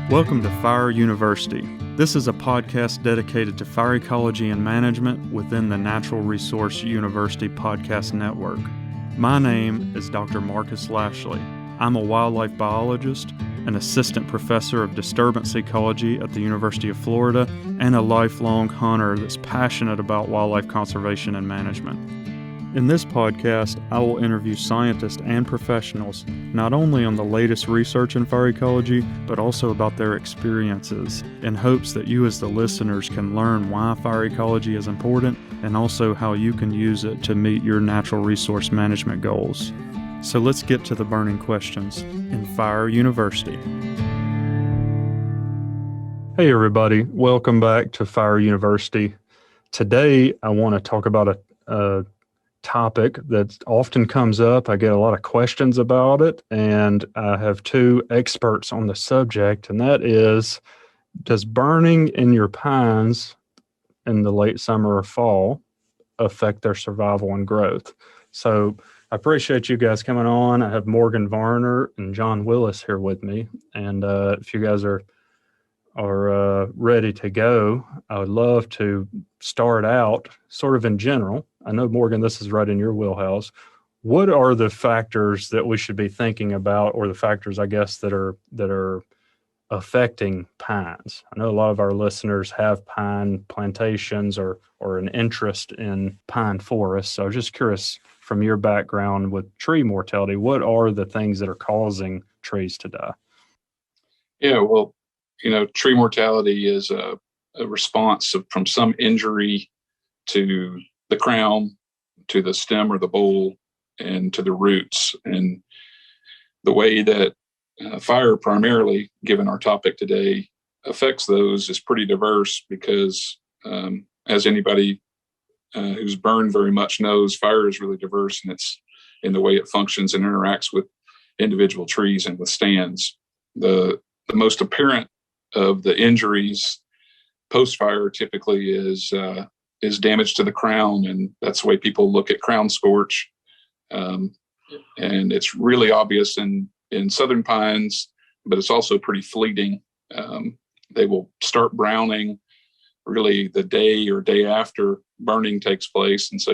Welcome to Fire University. This is a podcast dedicated to fire ecology and management within the Natural Resource University Podcast Network. My name is Dr. Marcus Lashley. I'm a wildlife biologist, an assistant professor of disturbance ecology at the University of Florida, and a lifelong hunter that's passionate about wildlife conservation and management. In this podcast, I will interview scientists and professionals not only on the latest research in fire ecology, but also about their experiences, in hopes that you as the listeners can learn why fire ecology is important and also how you can use it to meet your natural resource management goals. So let's get to the burning questions in Fire University. Hey everybody, welcome back to Fire University. Today I want to talk about a topic that often comes up. I get a lot of questions about it, and I have two experts on the subject, and that is, does burning in your pines in the late summer or fall affect their survival and growth? So I appreciate you guys coming on. I have Morgan Varner and John Willis here with me, and if you guys are ready to go, I would love to start out sort of in general. I know, Morgan, this is right in your wheelhouse. What are the factors that we should be thinking about, or the factors, I guess, that are affecting pines? I know a lot of our listeners have pine plantations or an interest in pine forests. So I'm just curious, from your background with tree mortality, what are the things that are causing trees to die? Yeah, well, tree mortality is a response from some injury to the crown, to the stem or the bole, and to the roots. And the way that fire, primarily, given our topic today, affects those is pretty diverse because, as anybody who's burned very much knows, fire is really diverse in the way it functions and interacts with individual trees and with stands. The most apparent of the injuries post-fire typically is damage to the crown, and that's the way people look at crown scorch. And it's really obvious in southern pines, but it's also pretty fleeting. They will start browning really the day or day after burning takes place, and so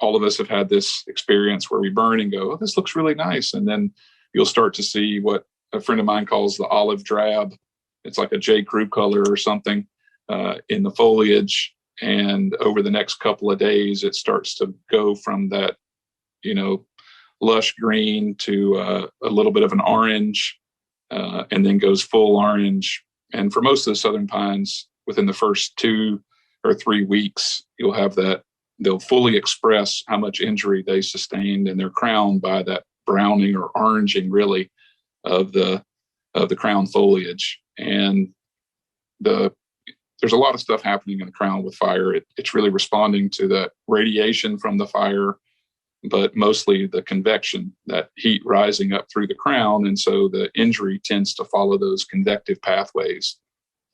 all of us have had this experience where we burn and go, "Oh, this looks really nice," and then you'll start to see what a friend of mine calls the olive drab. It's like a J. Crew color or something in the foliage. And over the next couple of days, it starts to go from that, lush green to a little bit of an orange, and then goes full orange. And for most of the southern pines, within the first 2 or 3 weeks, you'll have that. They'll fully express how much injury they sustained in their crown by that browning or oranging, really, of the crown foliage. And there's a lot of stuff happening in the crown with fire. It's really responding to the radiation from the fire, but mostly the convection, that heat rising up through the crown. And so the injury tends to follow those convective pathways.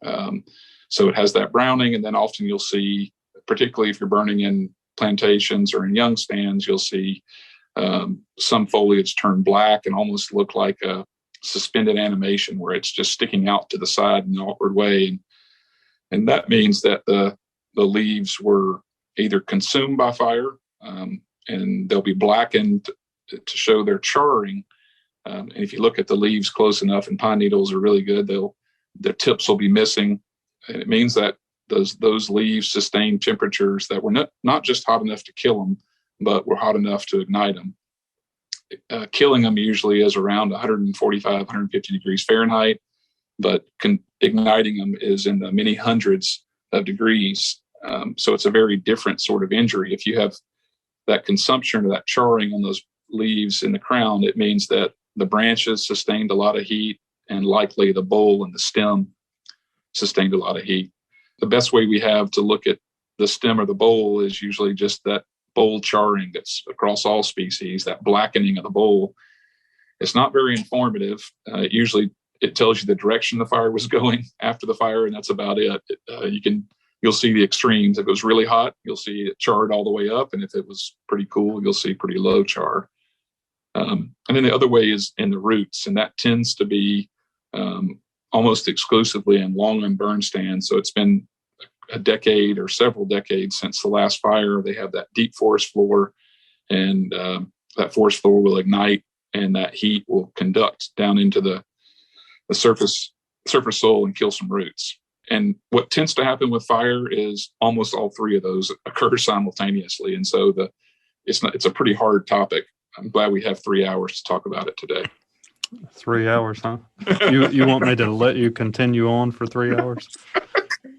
So it has that browning, and then often you'll see, particularly if you're burning in plantations or in young stands, you'll see some foliage turn black and almost look like a suspended animation where it's just sticking out to the side in an awkward way. And that means that the leaves were either consumed by fire, and they'll be blackened to show their charring. And if you look at the leaves close enough, and pine needles are really good, their tips will be missing. And it means that those leaves sustain temperatures that were not just hot enough to kill them, but were hot enough to ignite them. Killing them usually is around 145, 150 degrees Fahrenheit, but igniting them is in the many hundreds of degrees. So it's a very different sort of injury. If you have that consumption or that charring on those leaves in the crown, it means that the branches sustained a lot of heat, and likely the bole and the stem sustained a lot of heat. The best way we have to look at the stem or the bole is usually just that bole charring that's across all species, that blackening of the bole. It's not very informative. Usually it tells you the direction the fire was going after the fire, and that's about it. You'll see the extremes. If it was really hot, you'll see it charred all the way up, and if it was pretty cool, you'll see pretty low char. And then the other way is in the roots, and that tends to be almost exclusively in long unburned stands. So it's been a decade or several decades since the last fire. They have that deep forest floor, and that forest floor will ignite, and that heat will conduct down into the surface soil and kill some roots. And what tends to happen with fire is almost all three of those occur simultaneously. And so it's a pretty hard topic. I'm glad we have 3 hours to talk about it today. 3 hours, huh? You want me to let you continue on for 3 hours?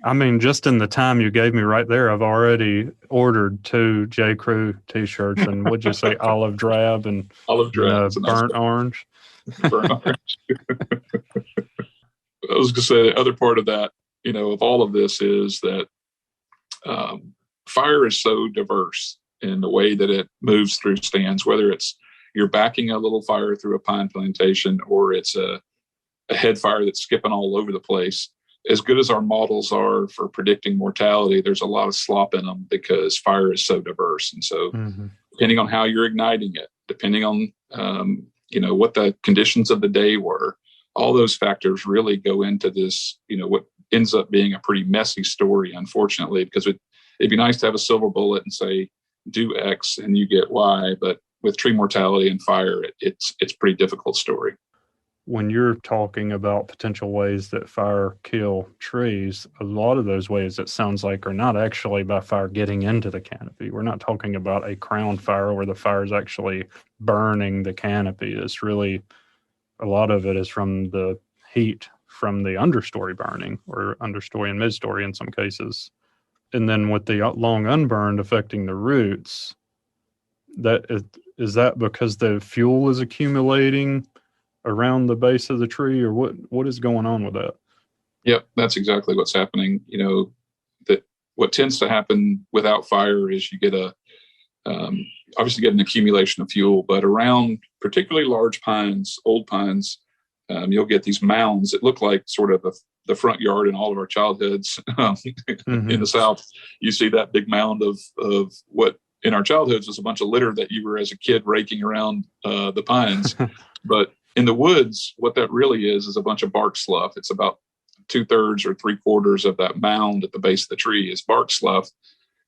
I mean, just in the time you gave me right there, I've already ordered 2 J. Crew t-shirts, and would you say olive drab and burnt orange? Burnt orange. I was going to say the other part of that, of all of this is that fire is so diverse in the way that it moves through stands, whether it's you're backing a little fire through a pine plantation or it's a head fire that's skipping all over the place. As good as our models are for predicting mortality, there's a lot of slop in them because fire is so diverse. And so depending on how you're igniting it, depending on, what the conditions of the day were, all those factors really go into this, what ends up being a pretty messy story, unfortunately, because it'd be nice to have a silver bullet and say, do X and you get Y. But with tree mortality and fire, it's a pretty difficult story. When you're talking about potential ways that fire kill trees, a lot of those ways, it sounds like, are not actually by fire getting into the canopy. We're not talking about a crown fire where the fire is actually burning the canopy. It's really, a lot of it is from the heat from the understory burning, or understory and midstory in some cases. And then with the long unburned affecting the roots, is that because the fuel is accumulating around the base of the tree, or what is going on with that? Yep, that's exactly what's happening. That what tends to happen without fire is you get obviously get an accumulation of fuel, but around particularly large pines, old pines, you'll get these mounds that look like sort of the front yard in all of our childhoods. In the South, you see that big mound of what in our childhoods was a bunch of litter that you were as a kid raking around the pines. But in the woods, what that really is a bunch of bark slough. It's about 2/3 or 3/4 of that mound at the base of the tree is bark slough.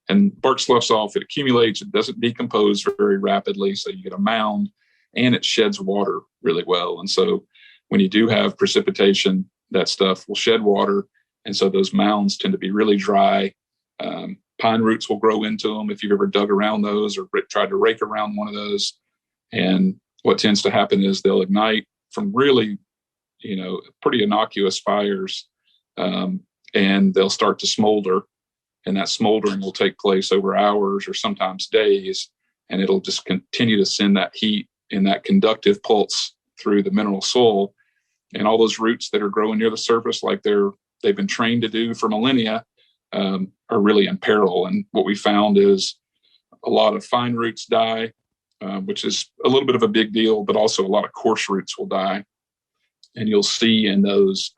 And bark sloughs off, it accumulates, it doesn't decompose very rapidly. So you get a mound and it sheds water really well. And so when you do have precipitation, that stuff will shed water. And so those mounds tend to be really dry. Pine roots will grow into them if you've ever dug around those or tried to rake around one of those. And what tends to happen is they'll ignite from really, pretty innocuous fires, and they'll start to smolder. And that smoldering will take place over hours or sometimes days, and it'll just continue to send that heat and that conductive pulse through the mineral soil. And all those roots that are growing near the surface, like they've been trained to do for millennia, are really in peril. And what we found is a lot of fine roots die, which is a little bit of a big deal, but also a lot of coarse roots will die. And you'll see in those,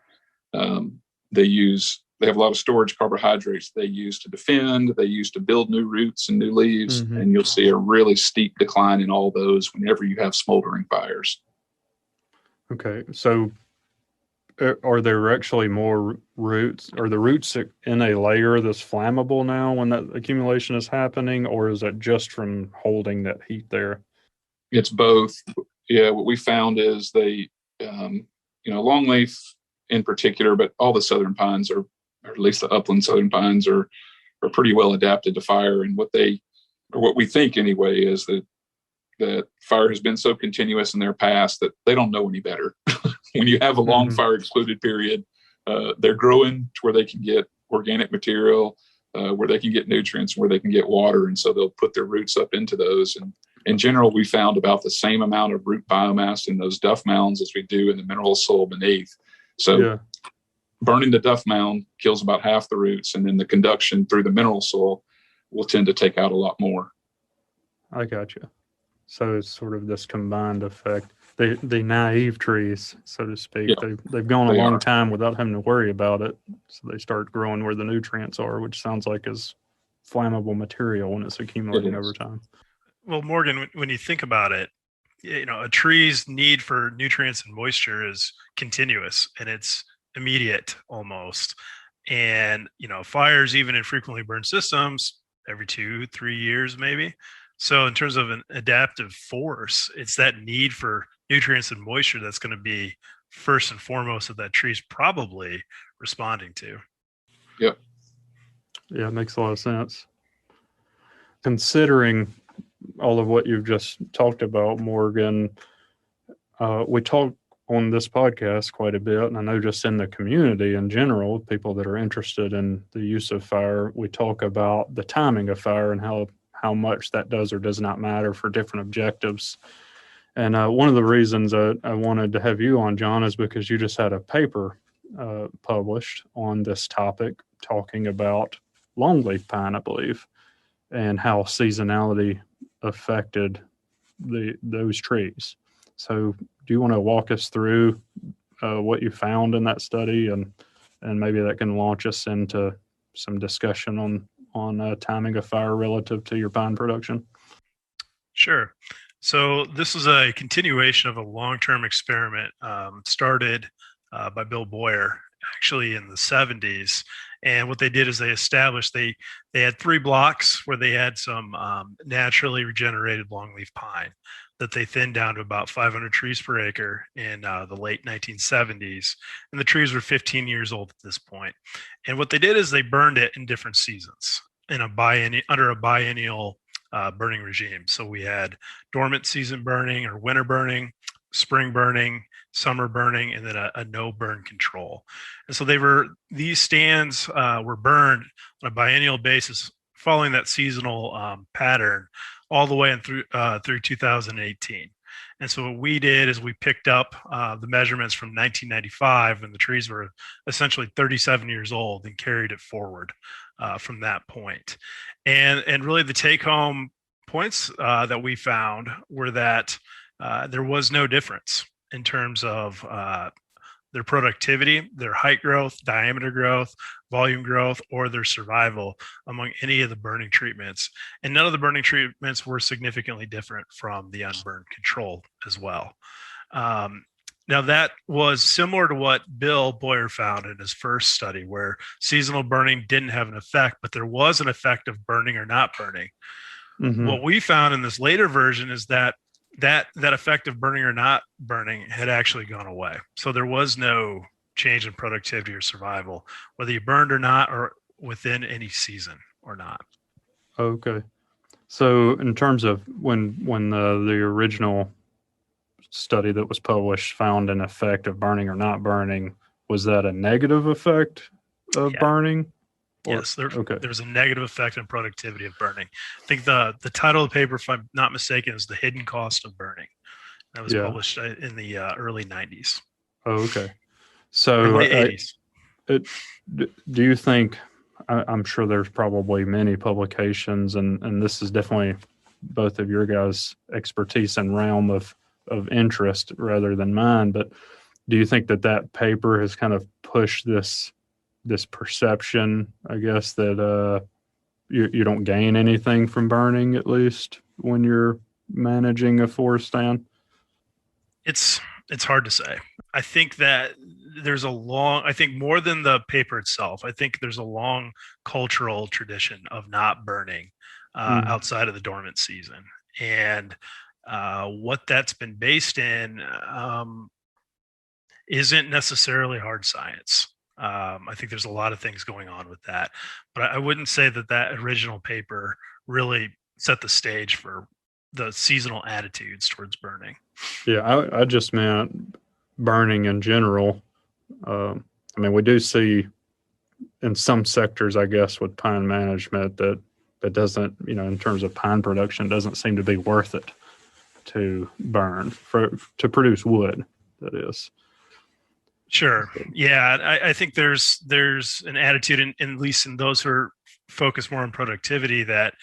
they have a lot of storage carbohydrates they use to defend, they use to build new roots and new leaves. And you'll see a really steep decline in all those whenever you have smoldering fires. Okay. So are there actually more roots? Are the roots in a layer that's flammable now when that accumulation is happening, or is that just from holding that heat there? It's both. Yeah, what we found is they, longleaf in particular, but all the southern pines or at least the upland southern pines are pretty well adapted to fire. And what we think anyway is that fire has been so continuous in their past that they don't know any better. When you have a long fire excluded period, they're growing to where they can get organic material, where they can get nutrients, where they can get water. And so they'll put their roots up into those. And in general, we found about the same amount of root biomass in those duff mounds as we do in the mineral soil beneath. So burning the duff mound kills about half the roots, and then the conduction through the mineral soil will tend to take out a lot more. I got you. So it's sort of this combined effect. The naive trees, so to speak, they've gone a long time without having to worry about it. So they start growing where the nutrients are, which sounds like is flammable material when it's accumulating over time. Well, Morgan, when you think about it, a tree's need for nutrients and moisture is continuous, and it's immediate almost. And, fires, even in frequently burned systems, every 2-3 years, maybe. So in terms of an adaptive force, it's that need for nutrients and moisture that's going to be first and foremost that tree's probably responding to. Yep. Yeah, it makes a lot of sense. Considering all of what you've just talked about, Morgan, we talk on this podcast quite a bit, and I know just in the community in general, people that are interested in the use of fire, we talk about the timing of fire and how much that does or does not matter for different objectives. And one of the reasons I wanted to have you on, John, is because you just had a paper published on this topic talking about longleaf pine, I believe, and how seasonality affected those trees. So do you want to walk us through what you found in that study, and maybe that can launch us into some discussion on timing of fire relative to your pine production? Sure. So this is a continuation of a long-term experiment started by Bill Boyer actually in the 70s. And what they did is they established they had 3 blocks where they had some naturally regenerated longleaf pine that they thinned down to about 500 trees per acre in the late 1970s. And the trees were 15 years old at this point. And what they did is they burned it in different seasons in under a biennial burning regime. So we had dormant season burning or winter burning, spring burning, summer burning, and then a no burn control. And so these stands were burned on a biennial basis following that seasonal pattern all the way through 2018. And so what we did is we picked up the measurements from 1995 when the trees were essentially 37 years old and carried it forward from that point. And really the take home points that we found were that there was no difference in terms of their productivity, their height growth, diameter growth, volume growth, or their survival among any of the burning treatments. And none of the burning treatments were significantly different from the unburned control as well. Now, that was similar to what Bill Boyer found in his first study, where seasonal burning didn't have an effect, but there was an effect of burning or not burning. Mm-hmm. What we found in this later version is that effect of burning or not burning had actually gone away. So there was no change in productivity or survival, whether you burned or not, or within any season or not. Okay. So in terms of when the original study that was published found an effect of burning or not burning, was that a negative effect of burning? Yes, there was a negative effect on productivity of burning. I think the title of the paper, if I'm not mistaken, is The Hidden Cost of Burning. That was published in the early 90s. Oh, okay. So late 80s. Do you think, I'm sure there's probably many publications, and this is definitely both of your guys' expertise and realm of interest rather than mine, but do you think that paper has kind of pushed this perception, I guess, that you don't gain anything from burning, at least when you're managing a forest stand? It's hard to say. I think that I think more than the paper itself, I think there's a long cultural tradition of not burning outside of the dormant season. And what that's been based in isn't necessarily hard science. I think there's a lot of things going on with that, but I wouldn't say that original paper really set the stage for the seasonal attitudes towards burning. Yeah, I just meant burning in general. I mean, we do see in some sectors, I guess, with pine management that doesn't, in terms of pine production, doesn't seem to be worth it to burn to produce wood, that is. Sure. Yeah, I think there's an attitude, at least in those who are focused more on productivity, that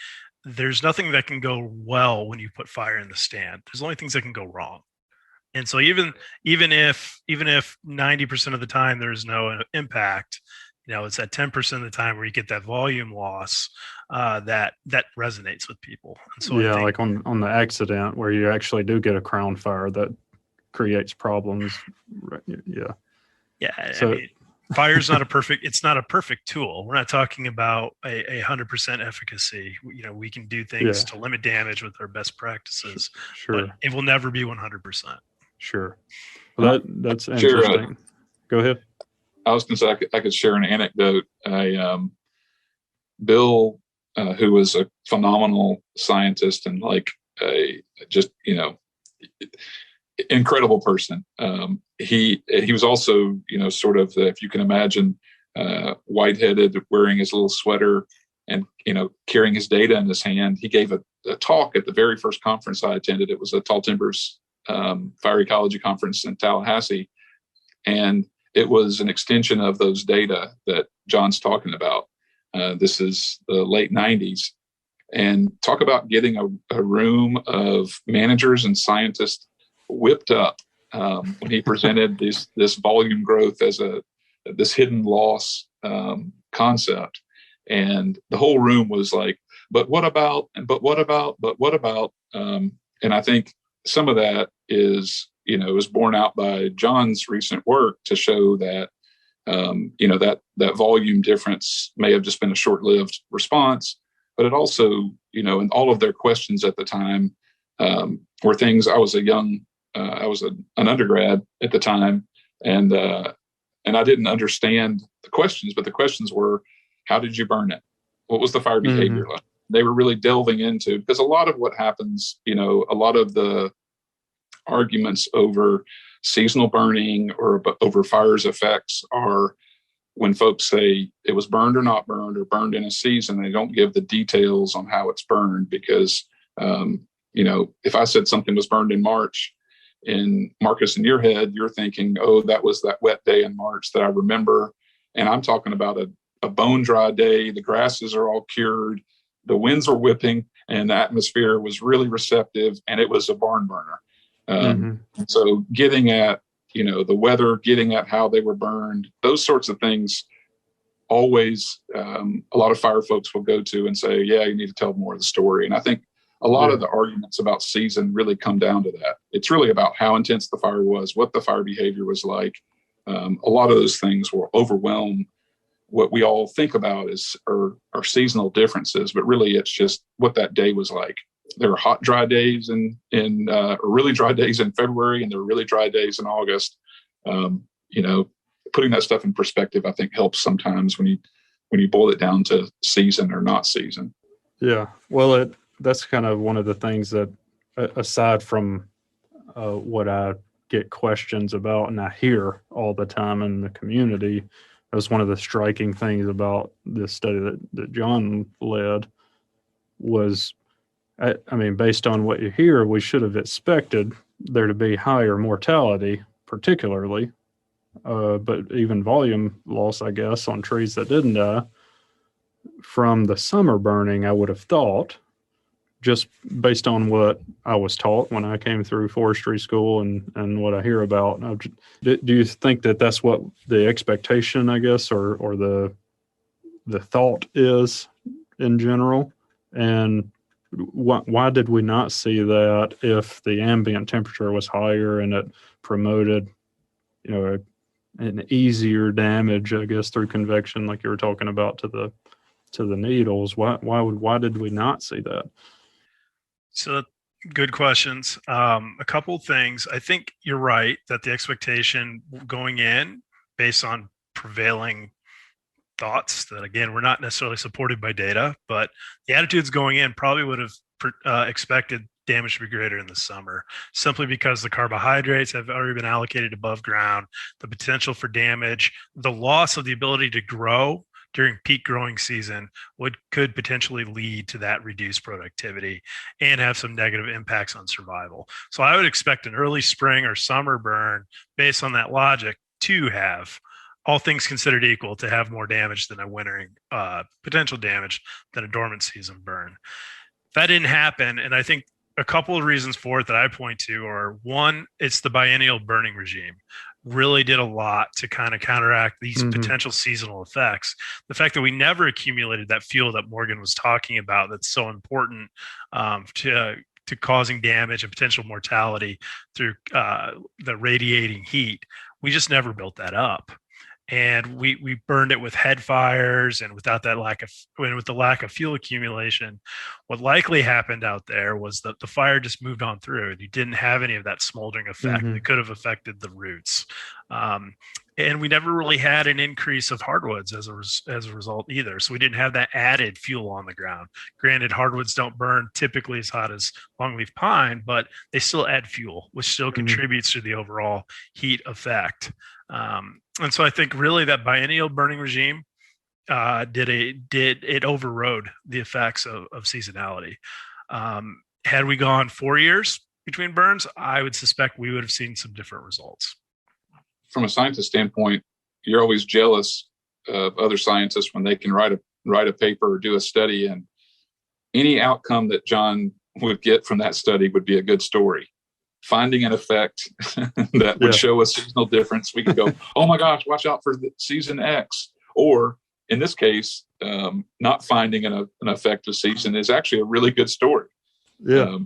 there's nothing that can go well when you put fire in the stand. There's only things that can go wrong. And so even if 90% of the time there's no impact, it's that 10% of the time where you get that volume loss that resonates with people. And so I think, like on the accident where you actually do get a crown fire that creates problems. Yeah. Yeah, So, I mean, fire's not a perfect. It's not a perfect tool. We're not talking about a 100% efficacy. We can do things yeah, to limit damage with our best practices, but sure, it will never be 100%. sure. And Well, that's share. interesting. Go ahead. I was going to say I could share an anecdote. Bill, who was a phenomenal scientist and like a just incredible person. He was also sort of if you can imagine white-headed, wearing his little sweater and carrying his data in his hand. He gave a talk at the very first conference I attended. It was a Tall Timbers Fire Ecology Conference in Tallahassee, and it was an extension of those data that John's talking about. This is the late 90s. And talk about getting a room of managers and scientists whipped up when he presented this volume growth as this hidden loss concept. And the whole room was like, but what about, and but what about, but what about? And I think some of that is borne out by John's recent work to show that that volume difference may have just been a short-lived response, but it also, and all of their questions at the time were things. I was an undergrad at the time, and I didn't understand the questions, but the questions were, how did you burn it? What was the fire behavior like? They were really delving into, because a lot of what happens, a lot of the arguments over seasonal burning or over fire's effects are when folks say it was burned or not burned or burned in a season. They don't give the details on how it's burned because, if I said something was burned in March, in Marcus, in your head, you're thinking, oh, that was that wet day in March that I remember. And I'm talking about a bone dry day. The grasses are all cured. The winds were whipping and the atmosphere was really receptive, and it was a barn burner. So getting at, the weather, getting at how they were burned, those sorts of things always, a lot of fire folks will go to and say, yeah, you need to tell more of the story. And I think a lot of the arguments about season really come down to that. It's really about how intense the fire was, what the fire behavior was like. A lot of those things will overwhelm what we all think about are seasonal differences, but really it's just what that day was like. There are hot, dry days or really dry days in February, and there are really dry days in August. Putting that stuff in perspective, I think, helps sometimes when you boil it down to season or not season. Yeah, well, that's kind of one of the things that, aside from what I get questions about and I hear all the time in the community, that's one of the striking things about this study that John led was, I mean, based on what you hear, we should have expected there to be higher mortality, particularly, but even volume loss, I guess, on trees that didn't die from the summer burning, I would have thought, just based on what I was taught when I came through forestry school and what I hear about. Do you think that that's what the expectation, I guess, or the thought is in general? And why did we not see that if the ambient temperature was higher and it promoted, an easier damage, I guess, through convection, like you were talking about to the needles? Why did we not see that? So good questions. A couple things. I think you're right that the expectation going in based on prevailing thoughts that, again, we're not necessarily supported by data, but the attitudes going in probably would have expected damage to be greater in the summer, simply because the carbohydrates have already been allocated above ground, the potential for damage, the loss of the ability to grow during peak growing season could potentially lead to that reduced productivity and have some negative impacts on survival. So I would expect an early spring or summer burn based on that logic to have, all things considered equal, to have more damage than a wintering potential damage than a dormant season burn. That didn't happen, and I think a couple of reasons for it that I point to are, one, it's the biennial burning regime really did a lot to kind of counteract these potential seasonal effects. The fact that we never accumulated that fuel that Morgan was talking about, that's so important to to causing damage and potential mortality through the radiating heat. We just never built that up. And we burned it with head fires, and with the lack of fuel accumulation, what likely happened out there was that the fire just moved on through, and you didn't have any of that smoldering effect that could have affected the roots. And we never really had an increase of hardwoods as a result either. So we didn't have that added fuel on the ground. Granted, hardwoods don't burn typically as hot as longleaf pine, but they still add fuel, which still contributes to the overall heat effect. And so I think really that biennial burning regime it overrode the effects of seasonality. Had we gone 4 years between burns, I would suspect we would have seen some different results. From a scientist standpoint, you're always jealous of other scientists when they can write a paper or do a study, and any outcome that John would get from that study would be a good story. Finding an effect that would show a seasonal difference, we could go, oh my gosh, watch out for the season X. Or in this case, not finding an effective season is actually a really good story. Yeah.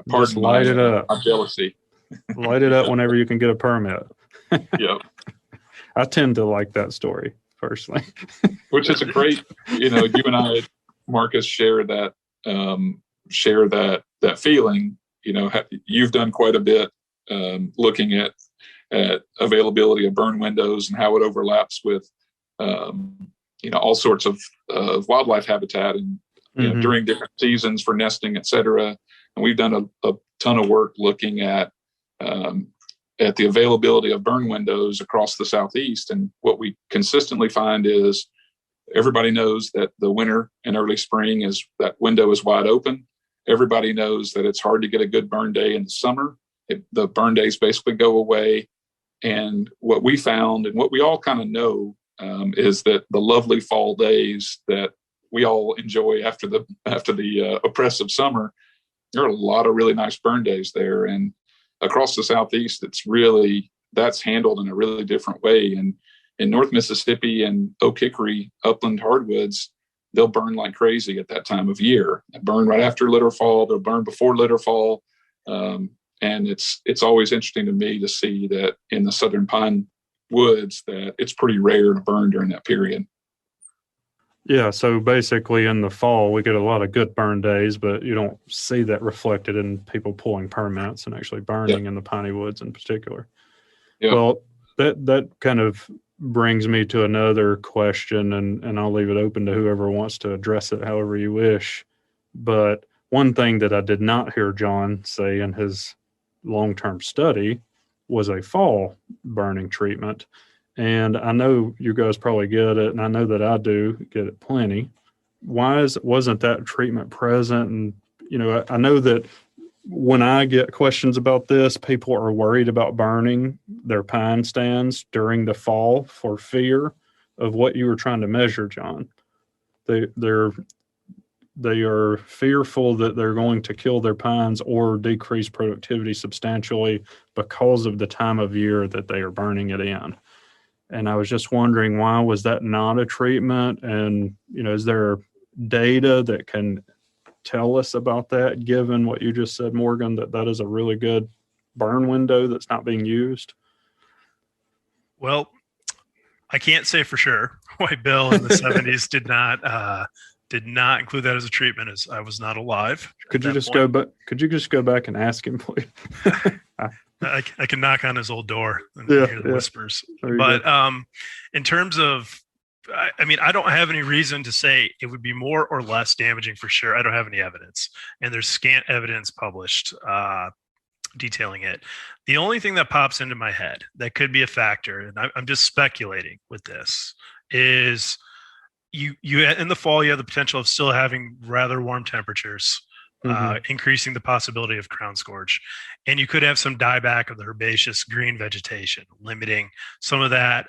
Pardon light it up. My jealousy. Light it up whenever you can get a permit. Yep. I tend to like that story personally. Which is a great, you and I, Marcus, share that feeling. You've done quite a bit looking at availability of burn windows and how it overlaps with, all sorts of wildlife habitat and during different seasons for nesting, et cetera. And we've done a ton of work looking at the availability of burn windows across the Southeast. And what we consistently find is everybody knows that the winter and early spring that window is wide open. Everybody knows that it's hard to get a good burn day in the summer. The burn days basically go away. And what we found and what we all kind of know is that the lovely fall days that we all enjoy after the oppressive summer, there are a lot of really nice burn days there. And across the Southeast, that's handled in a really different way. And in North Mississippi and Oak Hickory upland hardwoods, they'll burn like crazy at that time of year. They burn right after litter fall. They'll burn before litter fall. And it's always interesting to me to see that in the southern pine woods that it's pretty rare to burn during that period. Yeah, so basically in the fall, we get a lot of good burn days, but you don't see that reflected in people pulling permits and actually burning in the piney woods in particular. Yeah. Well, that kind of brings me to another question, and I'll leave it open to whoever wants to address it however you wish. But one thing that I did not hear John say in his long-term study was a fall burning treatment. And I know you guys probably get it, and I know that I do get it plenty. Why wasn't that treatment present? And, I know that when I get questions about this, people are worried about burning their pine stands during the fall for fear of what you were trying to measure, John. They are fearful that they're going to kill their pines or decrease productivity substantially because of the time of year that they are burning it in. And I was just wondering, why was that not a treatment? And, is there data that can tell us about that, given what you just said, Morgan, that is a really good burn window that's not being used? Well, I can't say for sure why Bill in the 70s did not include that as a treatment, as I was not alive. Could you just go back and ask him, please? I can knock on his old door and hear the whispers. But in terms of, I don't have any reason to say it would be more or less damaging for sure. I don't have any evidence, and there's scant evidence published detailing it. The only thing that pops into my head that could be a factor, and I'm just speculating with this, is you in the fall, you have the potential of still having rather warm temperatures. Increasing the possibility of crown scourge. And you could have some dieback of the herbaceous green vegetation, limiting some of that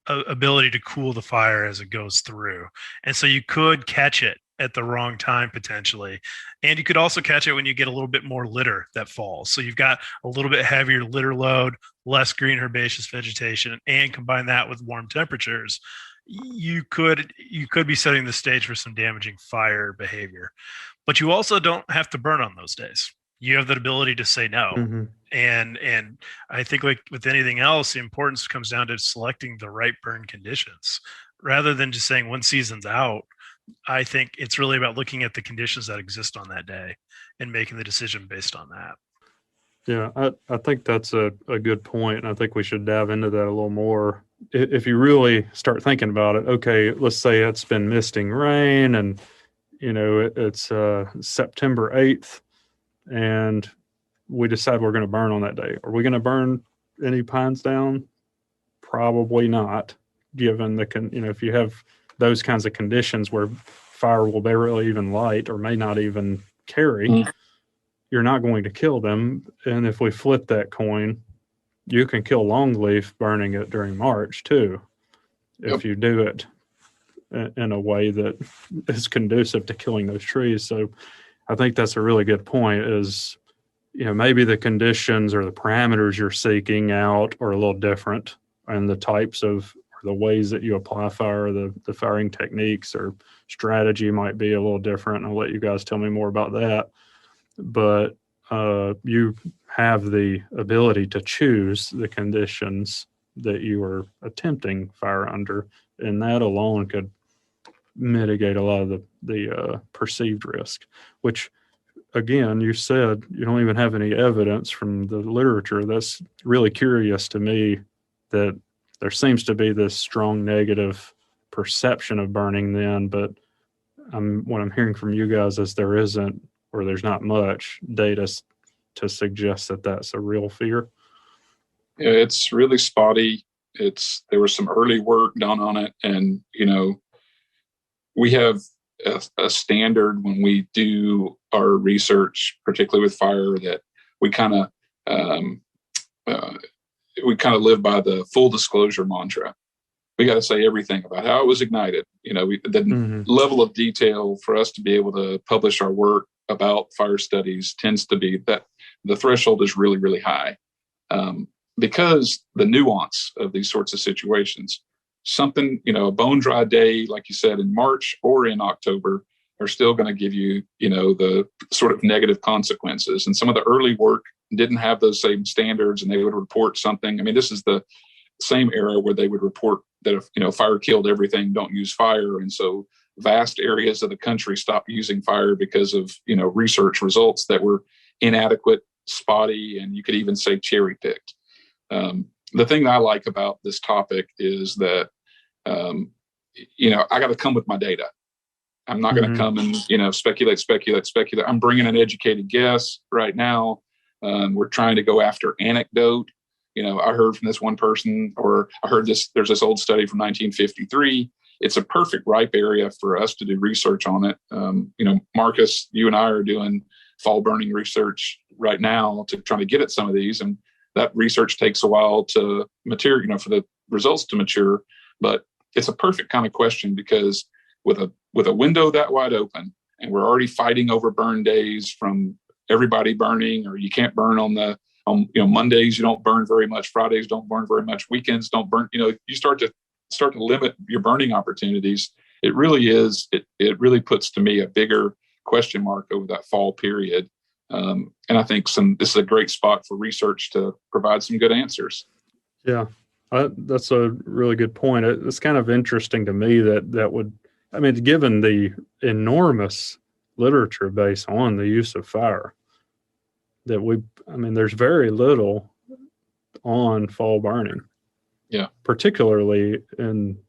ability to cool the fire as it goes through. And so you could catch it at the wrong time potentially. And you could also catch it when you get a little bit more litter that falls. So you've got a little bit heavier litter load, less green herbaceous vegetation, and combine that with warm temperatures. You could be setting the stage for some damaging fire behavior. But you also don't have to burn on those days. You have the ability to say no. Mm-hmm. And I think, like with anything else, the importance comes down to selecting the right burn conditions rather than just saying one season's out. I think it's really about looking at the conditions that exist on that day and making the decision based on that. Yeah, I think that's a good point, and I think we should dive into that a little more. If you really start thinking about it, okay, let's say it's been misting rain and, it's September 8th, and we decide we're going to burn on that day. Are we going to burn any pines down? Probably not, given if you have those kinds of conditions where fire will barely even light or may not even carry, you're not going to kill them. And if we flip that coin, you can kill longleaf burning it during March too, if you do it in a way that is conducive to killing those trees. So I think that's a really good point is, maybe the conditions or the parameters you're seeking out are a little different, and the types of or the ways that you apply fire, the firing techniques or strategy might be a little different. I'll let you guys tell me more about that. But you have the ability to choose the conditions that you are attempting fire under, and that alone could mitigate a lot of the perceived risk, which, again, you said you don't even have any evidence from the literature. That's really curious to me, that there seems to be this strong negative perception of burning then, but what I'm hearing from you guys is there isn't, or there's not much data to suggest that that's a real fear. Yeah, it's really spotty. There was some early work done on it, and we have a standard when we do our research, particularly with fire, that we kind of live by the full disclosure mantra. We got to say everything about how it was ignited. The level of detail for us to be able to publish our work about fire studies tends to be that the threshold is really, really high, because the nuance of these sorts of situations. Something, a bone dry day, like you said, in March or in October, are still going to give you, the sort of negative consequences. And some of the early work didn't have those same standards, and they would report something. I mean, this is the same era where they would report that if, fire killed everything, don't use fire. And so vast areas of the country stopped using fire because of, research results that were inadequate, spotty, and you could even say cherry picked. The thing that I like about this topic is that, I got to come with my data. I'm not going to come and, speculate. I'm bringing an educated guess right now. We're trying to go after anecdote. I heard from this one person, or I heard there's this old study from 1953. It's a perfect ripe area for us to do research on it. Marcus, you and I are doing fall burning research right now to try to get at some of these. And that research takes a while to mature, for the results to mature. But it's a perfect kind of question, because with a window that wide open, and we're already fighting over burn days from everybody burning, or you can't burn on Mondays, you don't burn very much. Fridays don't burn very much. Weekends don't burn. You start to limit your burning opportunities. It really is. It really puts to me a bigger question mark over that fall period. And I think this is a great spot for research to provide some good answers. Yeah, that's a really good point. It's kind of interesting to me that would, given the enormous literature base on the use of fire, that there's very little on fall burning. Yeah. Particularly in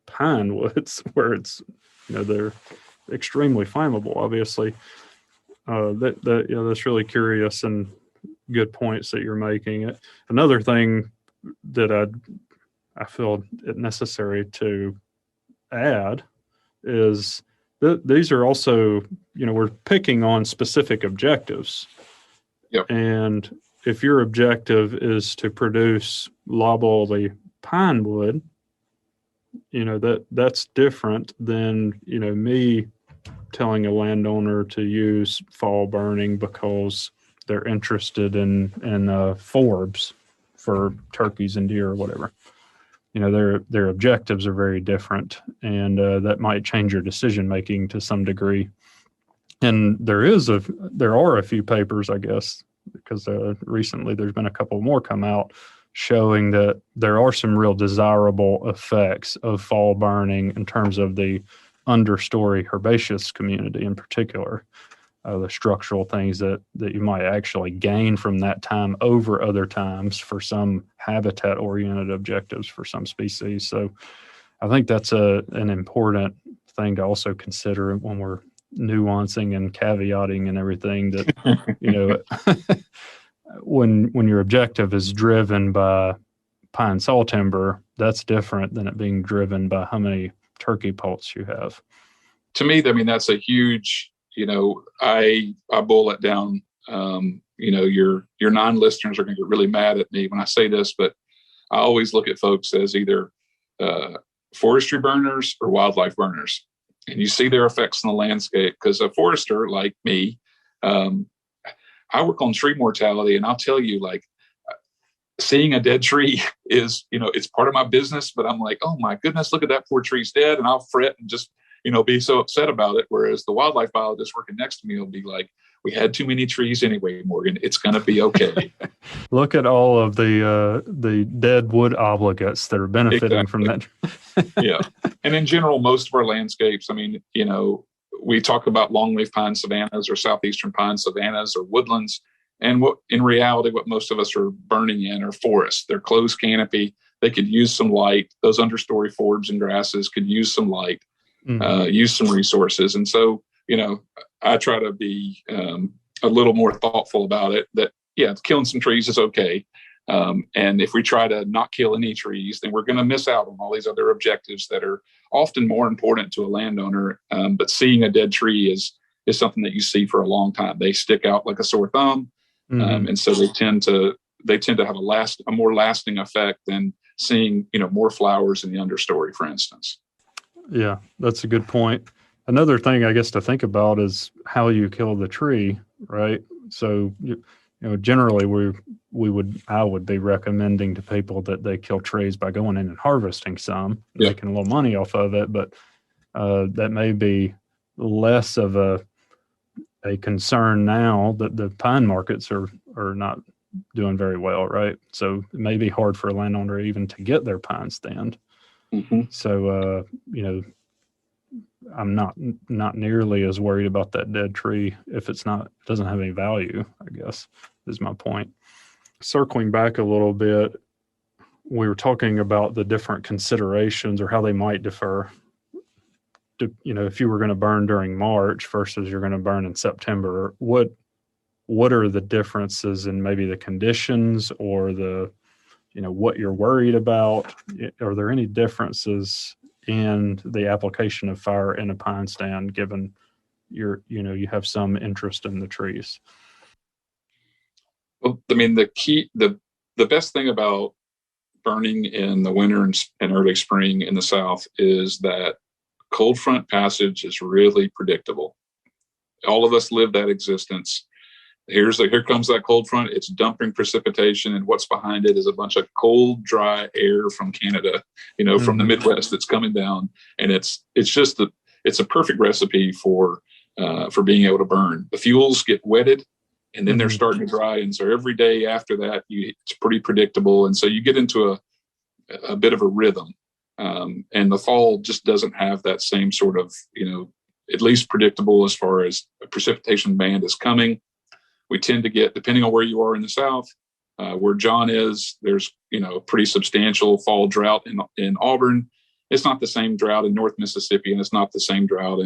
pine woods, where it's, they're extremely flammable, obviously. That's really curious and good points that you're making. Another thing that I feel it necessary to add is that these are also, we're picking on specific objectives. Yep. And if your objective is to produce loblolly pine wood, that's different than, me telling a landowner to use fall burning because they're interested in forbs for turkeys and deer or whatever. Their objectives are very different, and that might change your decision making to some degree. And there are a few papers, I guess, because recently there's been a couple more come out showing that there are some real desirable effects of fall burning in terms of the understory herbaceous community in particular. The structural things that you might actually gain from that time over other times for some habitat-oriented objectives for some species. So I think that's an important thing to also consider when we're nuancing and caveating and everything, that when your objective is driven by pine saw timber, that's different than it being driven by how many turkey poults you have. To me, I mean, that's a huge, I boil it down. Your non-listeners are going to get really mad at me when I say this, but I always look at folks as either forestry burners or wildlife burners. And you see their effects on the landscape, because a forester like me, I work on tree mortality, and I'll tell you, like, seeing a dead tree is, it's part of my business, but I'm like, oh my goodness, look at that poor tree's dead. And I'll fret and just, be so upset about it. Whereas the wildlife biologist working next to me will be like, we had too many trees anyway, Morgan. It's going to be okay. Look at all of the dead wood obligates that are benefiting from that. Yeah. And in general, most of our landscapes, I mean, we talk about longleaf pine savannas or southeastern pine savannas or woodlands. And what most of us are burning in are forests. They're closed canopy. They could use some light. Those understory forbs and grasses could use some light, use some resources. And so, I try to be a little more thoughtful about it, that, killing some trees is okay. And if we try to not kill any trees, then we're going to miss out on all these other objectives that are often more important to a landowner. But seeing a dead tree is something that you see for a long time. They stick out like a sore thumb. And so they tend to have a more lasting effect than seeing, more flowers in the understory, for instance. Yeah, that's a good point. Another thing, I guess, to think about is how you kill the tree, right? So, generally I would be recommending to people that they kill trees by going in and harvesting some, making a little money off of it. But that may be less of a concern now that the pine markets are not doing very well, right? So it may be hard for a landowner even to get their pine stand. Mm-hmm. So, I'm not nearly as worried about that dead tree if it doesn't have any value, I guess, is my point. Circling back a little bit, we were talking about the different considerations or how they might differ. If you were going to burn during March versus you're going to burn in September, what are the differences in maybe the conditions or the, what you're worried about? Are there any differences in the application of fire in a pine stand, given you have some interest in the trees? Well, I mean, the best thing about burning in the winter and early spring in the South is that cold front passage is really predictable. All of us live that existence. Here comes that cold front. It's dumping precipitation, and what's behind it is a bunch of cold, dry air from Canada, from the Midwest that's coming down, and it's a perfect recipe for being able to burn. The fuels get wetted, and then they're starting to dry, and so every day after that, it's pretty predictable, and so you get into a bit of a rhythm, and the fall just doesn't have that same sort of at least predictable as far as a precipitation band is coming. We tend to get, depending on where you are in the South, where John is, there's, a pretty substantial fall drought in Auburn. It's not the same drought in North Mississippi, and it's not the same drought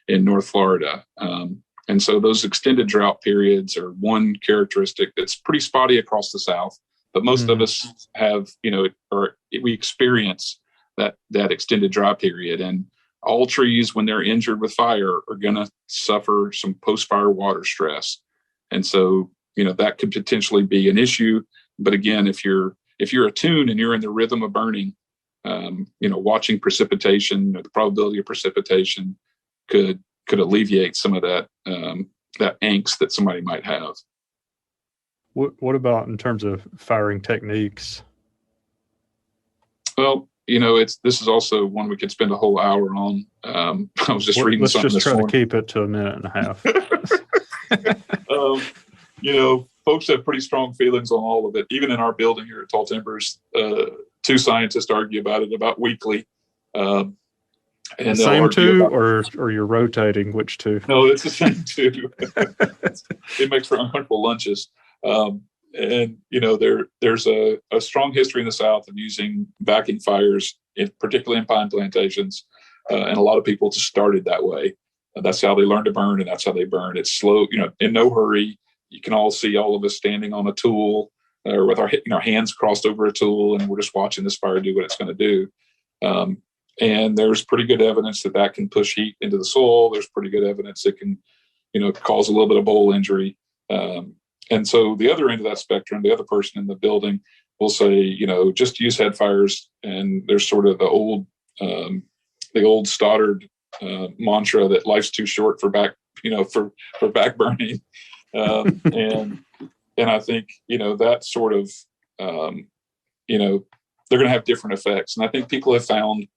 in North Florida. And so those extended drought periods are one characteristic that's pretty spotty across the South, but most of us have, we experience that extended dry period. And all trees, when they're injured with fire, are going to suffer some post-fire water stress. And so, that could potentially be an issue. But again, if you're attuned and you're in the rhythm of burning, watching precipitation, the probability of precipitation could alleviate some of that angst that somebody might have. What about in terms of firing techniques? Well, this is also one we could spend a whole hour on. I was just reading something this morning. Let's just try to keep it to a minute and a half. Folks have pretty strong feelings on all of it. Even in our building here at Tall Timbers, two scientists argue about it about weekly. And the same two, or you're rotating which two? No, it's the same two. It makes for uncomfortable lunches. There's a strong history in the South of using backing fires, particularly in pine plantations. And a lot of people just started that way. That's how they learn to burn, and that's how they burn. It's slow, in no hurry. You can all see all of us standing on a tool or with our hands crossed over a tool, and we're just watching this fire do what it's going to do. And there's pretty good evidence that can push heat into the soil. There's pretty good evidence it can, cause a little bit of bowl injury. And so the other end of that spectrum, the other person in the building will say, just use head fires. And there's sort of the old Stoddard mantra that life's too short for back, for back burning. And I think, that sort of, they're going to have different effects. And I think people have found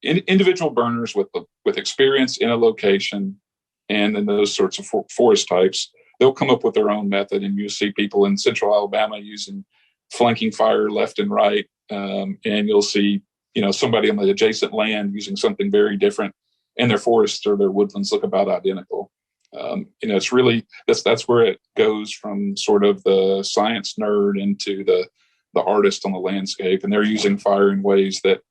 individual burners with experience in a location and in those sorts of forest types, they'll come up with their own method. And you see people in central Alabama using flanking fire left and right. And you'll see, somebody on the adjacent land using something very different, and their forests or their woodlands look about identical. It's really, that's where it goes from sort of the science nerd into the artist on the landscape. And they're using fire in ways that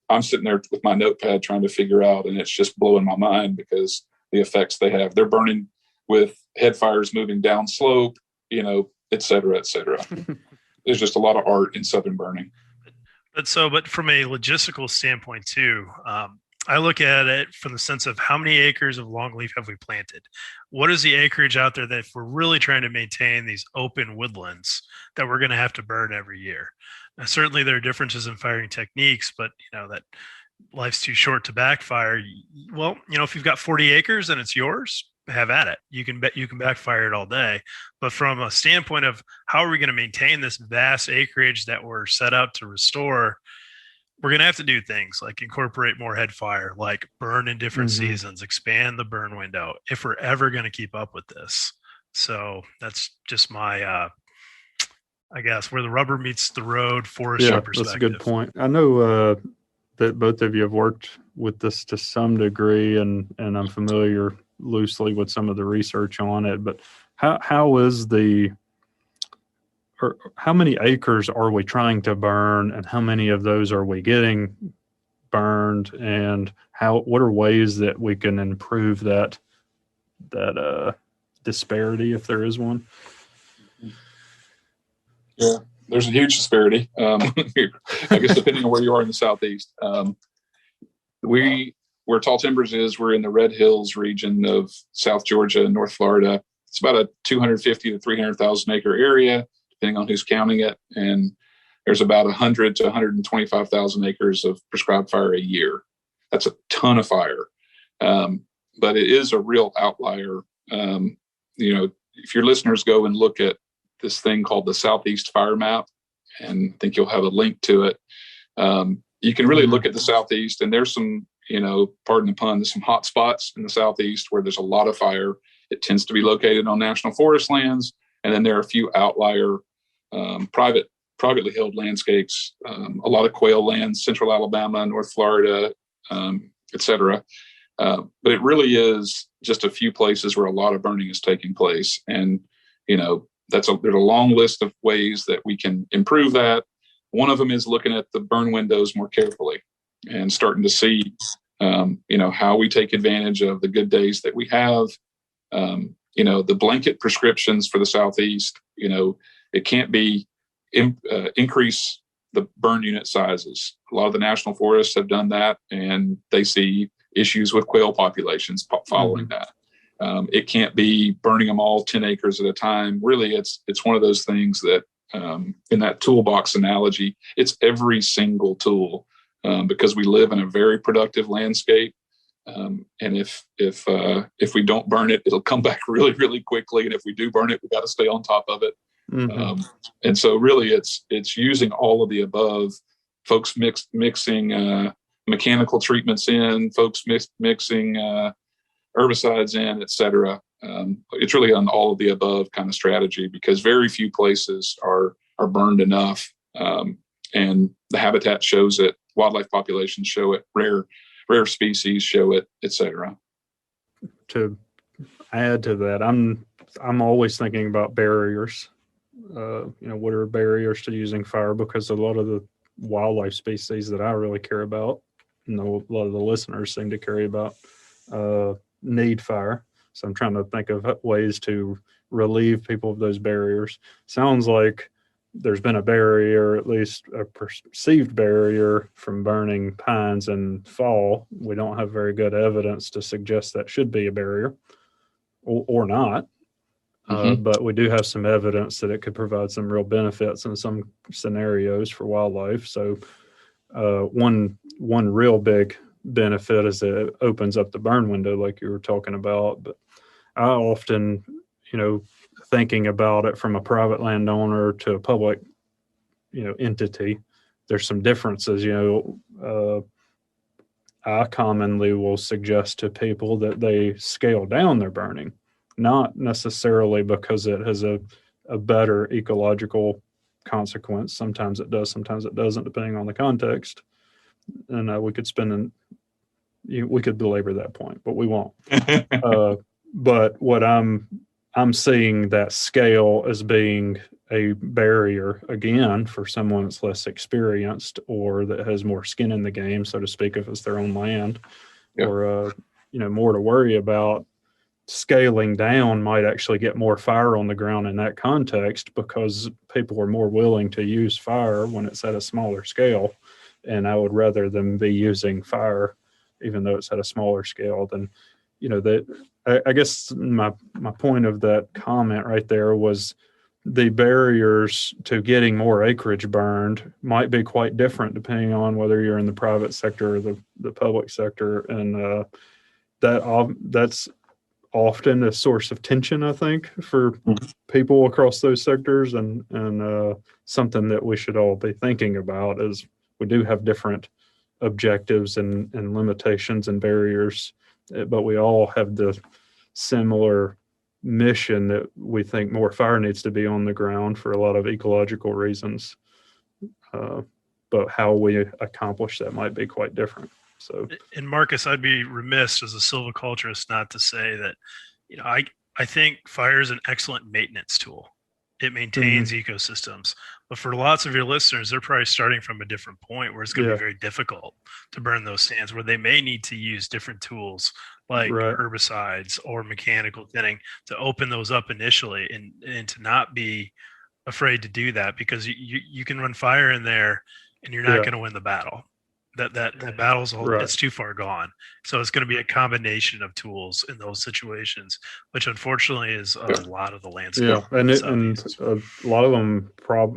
I'm sitting there with my notepad trying to figure out. And it's just blowing my mind because the effects they have. They're burning with head fires moving down slope, et cetera, et cetera. There's just a lot of art in Southern burning. But from a logistical standpoint too, I look at it from the sense of how many acres of longleaf have we planted? What is the acreage out there that if we're really trying to maintain these open woodlands that we're going to have to burn every year? Now, certainly there are differences in firing techniques, but that life's too short to backfire. Well, if you've got 40 acres and it's yours, have at it. You can backfire it all day. But from a standpoint of how are we going to maintain this vast acreage that we're set out to restore, we're going to have to do things like incorporate more head fire, like burn in different seasons, expand the burn window if we're ever going to keep up with this. So that's just my, I guess, where the rubber meets the road forestry perspective. That's a good point. I know that both of you have worked with this to some degree, and I'm familiar loosely with some of the research on it, but how many acres are we trying to burn, and how many of those are we getting burned, and what are ways that we can improve that disparity, if there is one? Yeah, there's a huge disparity. I guess depending on where you are in the Southeast. Where Tall Timbers is, we're in the Red Hills region of South Georgia and North Florida. It's about a 250 to 300,000 acre area, depending on who's counting it. And there's about 100 to 125,000 acres of prescribed fire a year. That's a ton of fire. But it is a real outlier. If your listeners go and look at this thing called the Southeast Fire Map, and I think you'll have a link to it, you can really look at the Southeast, and there's some, pardon the pun, there's some hot spots in the Southeast where there's a lot of fire. It tends to be located on national forest lands. And then there are a few outlier privately held landscapes, a lot of quail lands, central Alabama, North Florida, et cetera. But it really is just a few places where a lot of burning is taking place. And, there's a long list of ways that we can improve that. One of them is looking at the burn windows more carefully and starting to see, how we take advantage of the good days that we have. The blanket prescriptions for the Southeast, it can't be increase the burn unit sizes. A lot of the national forests have done that, and they see issues with quail populations following that. It can't be burning them all 10 acres at a time. Really, it's one of those things that in that toolbox analogy, it's every single tool because we live in a very productive landscape. And if we don't burn it, it'll come back really, really quickly. And if we do burn it, we got to stay on top of it. And so really it's using all of the above folks mixing mechanical treatments in, folks mixing herbicides in, et cetera. It's really an all of the above kind of strategy, because very few places are burned enough. And the habitat shows it, wildlife populations show it, rare species show it, et cetera. To add to that, I'm always thinking about barriers. What are barriers to using fire? Because a lot of the wildlife species that I really care about, and a lot of the listeners seem to care about, need fire. So I'm trying to think of ways to relieve people of those barriers. Sounds like there's been a barrier, at least a perceived barrier, from burning pines in fall. We don't have very good evidence to suggest that should be a barrier or not. But we do have some evidence that it could provide some real benefits in some scenarios for wildlife. So one real big benefit is that it opens up the burn window, like you were talking about. But I often, thinking about it from a private landowner to a public, entity, there's some differences. I commonly will suggest to people that they scale down their burning, not necessarily because it has a better ecological consequence. Sometimes it does, sometimes it doesn't, depending on the context. And we could belabor that point, but we won't. But what I'm seeing that scale as being a barrier, again, for someone that's less experienced or that has more skin in the game, so to speak, if it's their own land, or more to worry about. Scaling down might actually get more fire on the ground in that context, because people are more willing to use fire when it's at a smaller scale. And I would rather them be using fire, even though it's at a smaller scale, than, that. I guess my point of that comment right there was the barriers to getting more acreage burned might be quite different depending on whether you're in the private sector or the public sector. And that's often a source of tension, I think, for people across those sectors, and something that we should all be thinking about, is we do have different objectives and limitations and barriers, but we all have the similar mission that we think more fire needs to be on the ground for a lot of ecological reasons. But how we accomplish that might be quite different. So, and Marcus, I'd be remiss as a silviculturist not to say that, I think fire is an excellent maintenance tool. It maintains ecosystems. But for lots of your listeners, they're probably starting from a different point where it's going to be very difficult to burn those stands, where they may need to use different tools like herbicides or mechanical thinning to open those up initially, and to not be afraid to do that, because you can run fire in there and you're not going to win the battle. That battle's it's too far gone. So it's going to be a combination of tools in those situations, which unfortunately is a lot of the landscape. Yeah, and a lot of them,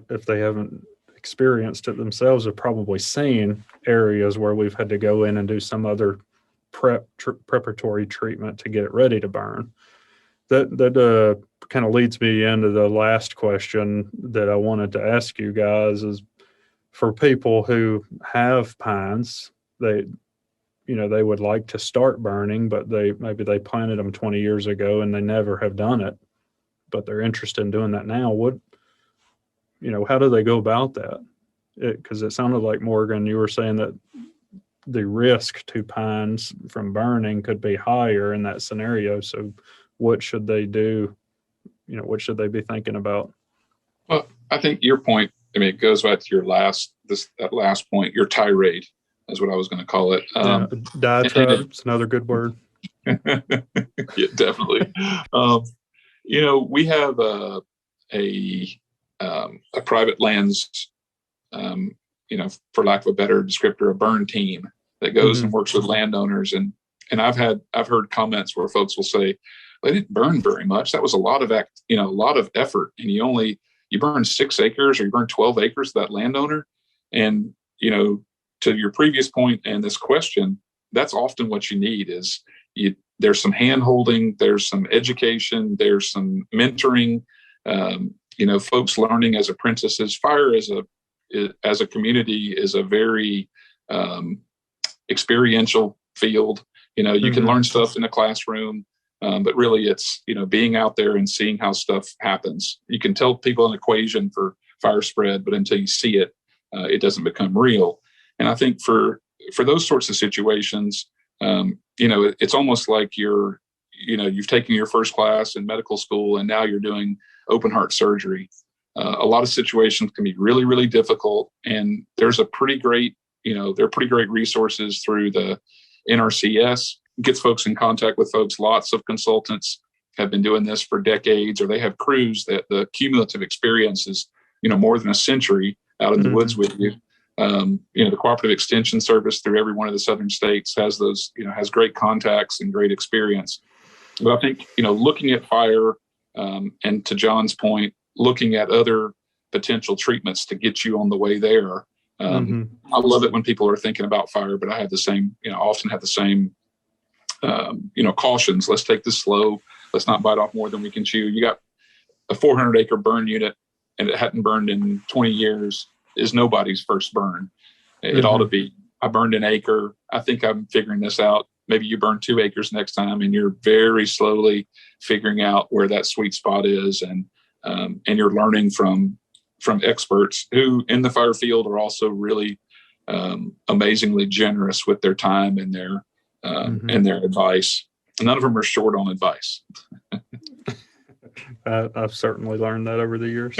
if they haven't experienced it themselves, have probably seen areas where we've had to go in and do some other preparatory treatment to get it ready to burn. That kind of leads me into the last question that I wanted to ask you guys is, for people who have pines, they would like to start burning, but maybe they planted them 20 years ago and they never have done it, but they're interested in doing that now. How do they go about that? Because it sounded like, Morgan, you were saying that the risk to pines from burning could be higher in that scenario. So what should they do? What should they be thinking about? Well, I think your point, it goes back to your last point, your tirade is what I was going to call it. Diatribe, it's another good word. Yeah, definitely. We have a private lands, for lack of a better descriptor, a burn team that goes and works with landowners. And I've heard comments where folks will say, they didn't burn very much. That was a lot of effort. And you burn 6 acres or you burn 12 acres to that landowner. And, to your previous point and this question, that's often what you need is there's some hand holding, there's some education, there's some mentoring, folks learning as apprentices. Fire is as a community is a very experiential field. You can learn stuff in a classroom, but really it's, being out there and seeing how stuff happens. You can tell people an equation for fire spread, but until you see it, it doesn't become real. And I think for those sorts of situations, it's almost like you've taken your first class in medical school and now you're doing open heart surgery. A lot of situations can be really, really difficult. And there's there are pretty great resources through the NRCS, gets folks in contact with folks. Lots of consultants have been doing this for decades, or they have crews that the cumulative experience is, more than a century out in the woods with you. The Cooperative Extension Service through every one of the southern states has those, has great contacts and great experience. But I think, looking at fire, and to John's point, looking at other potential treatments to get you on the way there. I love it when people are thinking about fire, but I have the same, often have the same, cautions. Let's take this slow. Let's not bite off more than we can chew. You got a 400-acre burn unit and it hadn't burned in 20 years is nobody's first burn. It ought to be, I burned an acre. I think I'm figuring this out. Maybe you burn 2 acres next time, and you're very slowly figuring out where that sweet spot is. And you're learning from experts who in the fire field are also really amazingly generous with their time and their advice. None of them are short on advice. I've certainly learned that over the years.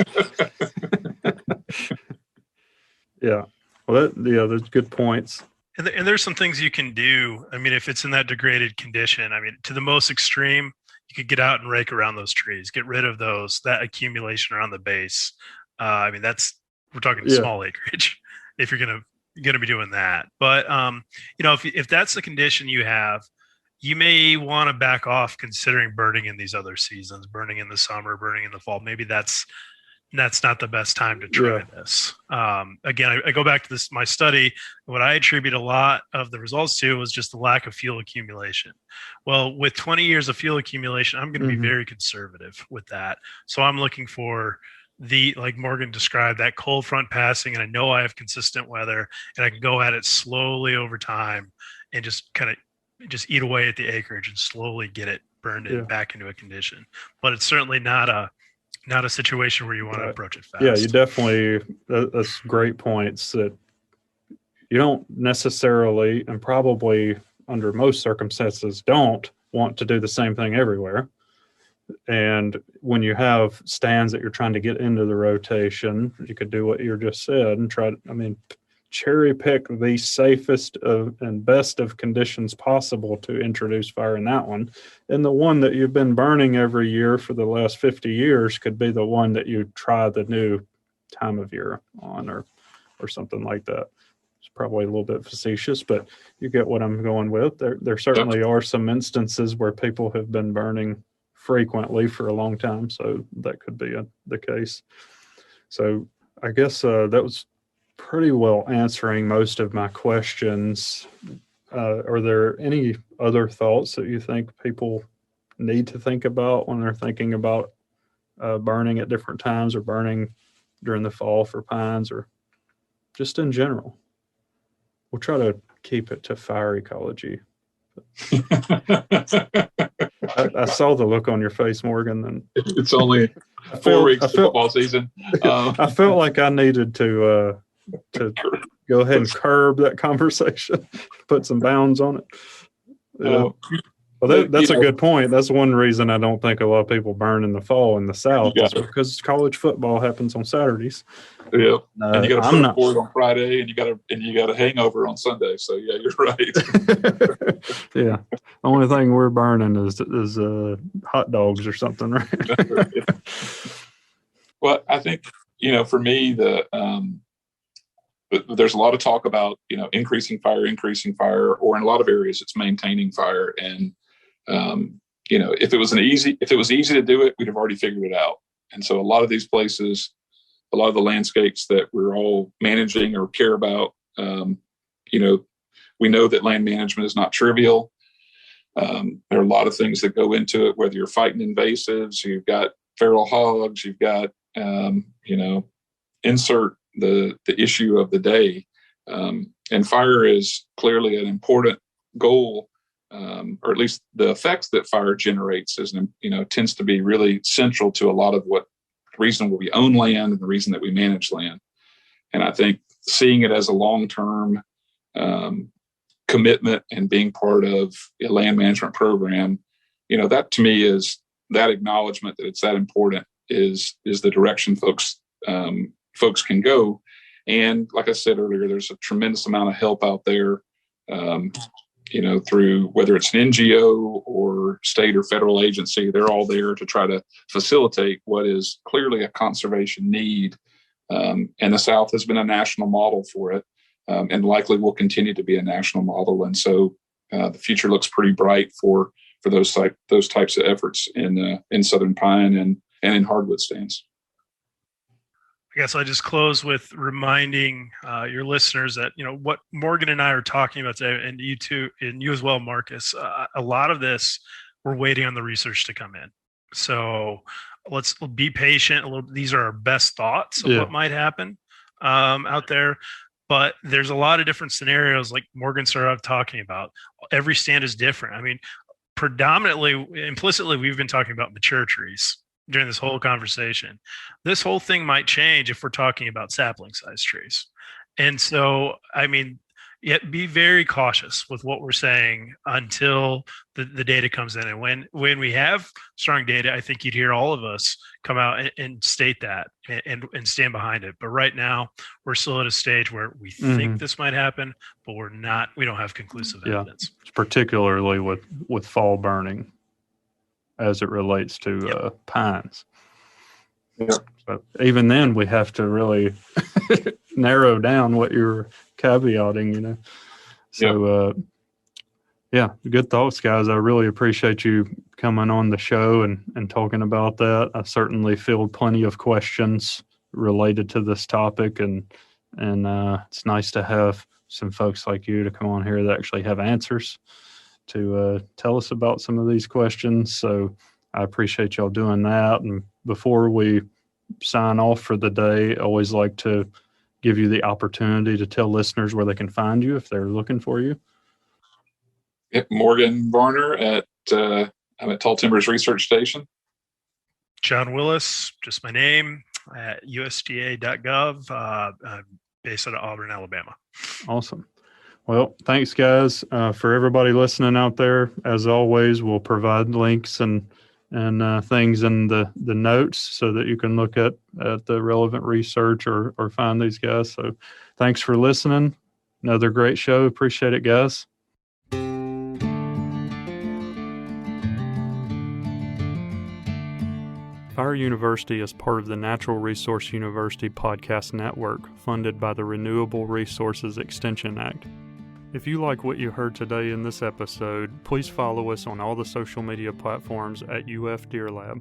Yeah. Well, there's good points. And there's some things you can do. I mean, if it's in that degraded condition, to the most extreme, you could get out and rake around those trees, get rid of that accumulation around the base. We're talking small acreage if you're going to be doing that. But, if that's the condition you have, you may want to back off considering burning in these other seasons, burning in the summer, burning in the fall. Maybe that's not the best time to try this. Again, I go back to my study. What I attribute a lot of the results to was just the lack of fuel accumulation. Well, with 20 years of fuel accumulation, I'm going to be very conservative with that. So I'm looking for like Morgan described, that cold front passing, and I know I have consistent weather, and I can go at it slowly over time and just kind of just eat away at the acreage and slowly get it burned back into a condition. But it's certainly not a situation where you want to approach it fast. Yeah, you definitely, that's great points that you don't necessarily, and probably under most circumstances, don't want to do the same thing everywhere. And when you have stands that you're trying to get into the rotation, you could do what you just said and cherry pick the safest and best of conditions possible to introduce fire in that one. And the one that you've been burning every year for the last 50 years could be the one that you try the new time of year on or something like that. It's probably a little bit facetious, but you get what I'm going with. There certainly are some instances where people have been burning frequently for a long time, so that could be the case. So I guess that was pretty well answering most of my questions. Are there any other thoughts that you think people need to think about when they're thinking about burning at different times or burning during the fall for pines or just in general? We'll try to keep it to fire ecology. I saw the look on your face, Morgan. And it's only 4 weeks of football season. I felt like I needed to go ahead and curb that conversation, put some bounds on it. Yeah. Well, that's a good point. That's one reason I don't think a lot of people burn in the fall in the South is because college football happens on Saturdays. Yeah, and you got to put a board on Friday, and you got a hangover on Sunday. So yeah, you're right. Yeah, the only thing we're burning is hot dogs or something, right? Well, I think for me there's a lot of talk about increasing fire, or in a lot of areas it's maintaining fire. And if it was easy to do it, we'd have already figured it out. And so a lot of these places, a lot of the landscapes that we're all managing or care about, we know that land management is not trivial. There are a lot of things that go into it, whether you're fighting invasives, you've got feral hogs, you've got, insert the issue of the day. And fire is clearly an important goal, or at least the effects that fire generates tends to be really central to a lot of what the reason we own land and the reason that we manage land. And I think seeing it as a long-term commitment and being part of a land management program, that to me is that acknowledgement that it's that important is the direction folks can go. And like I said earlier, there's a tremendous amount of help out there, through whether it's an NGO or state or federal agency. They're all there to try to facilitate what is clearly a conservation need. And the South has been a national model for it, and likely will continue to be a national model. And so the future looks pretty bright for those types of efforts in Southern Pine and in hardwood stands. I guess I just close with reminding your listeners that, what Morgan and I are talking about today, and you too, and you as well, Marcus, a lot of this, we're waiting on the research to come in. So let's be patient. These are our best thoughts of what might happen out there. But there's a lot of different scenarios like Morgan started off talking about. Every stand is different. I mean, predominantly, implicitly, we've been talking about mature trees during this whole conversation. This whole thing might change if we're talking about sapling size trees. And so, yet be very cautious with what we're saying until the data comes in. And when we have strong data, I think you'd hear all of us come out and state that and stand behind it. But right now, we're still at a stage where we think this might happen, but we don't have conclusive evidence. Particularly with fall burning as it relates to pines. Yeah. But even then, we have to really narrow down what you're caveating, So, good thoughts, guys. I really appreciate you coming on the show and talking about that. I certainly fielded plenty of questions related to this topic, and it's nice to have some folks like you to come on here that actually have answers to tell us about some of these questions. So I appreciate y'all doing that. And before we sign off for the day, I always like to give you the opportunity to tell listeners where they can find you if they're looking for you. Yep, Morgan Varner I'm at Tall Timbers Research Station. John Willis, just my name, at USDA.gov, I'm based out of Auburn, Alabama. Awesome. Well, thanks, guys. For everybody listening out there, as always, we'll provide links and things in the notes so that you can look at the relevant research or find these guys. So thanks for listening. Another great show. Appreciate it, guys. Fire University is part of the Natural Resource University podcast network funded by the Renewable Resources Extension Act. If you like what you heard today in this episode, please follow us on all the social media platforms at UF Deer Lab.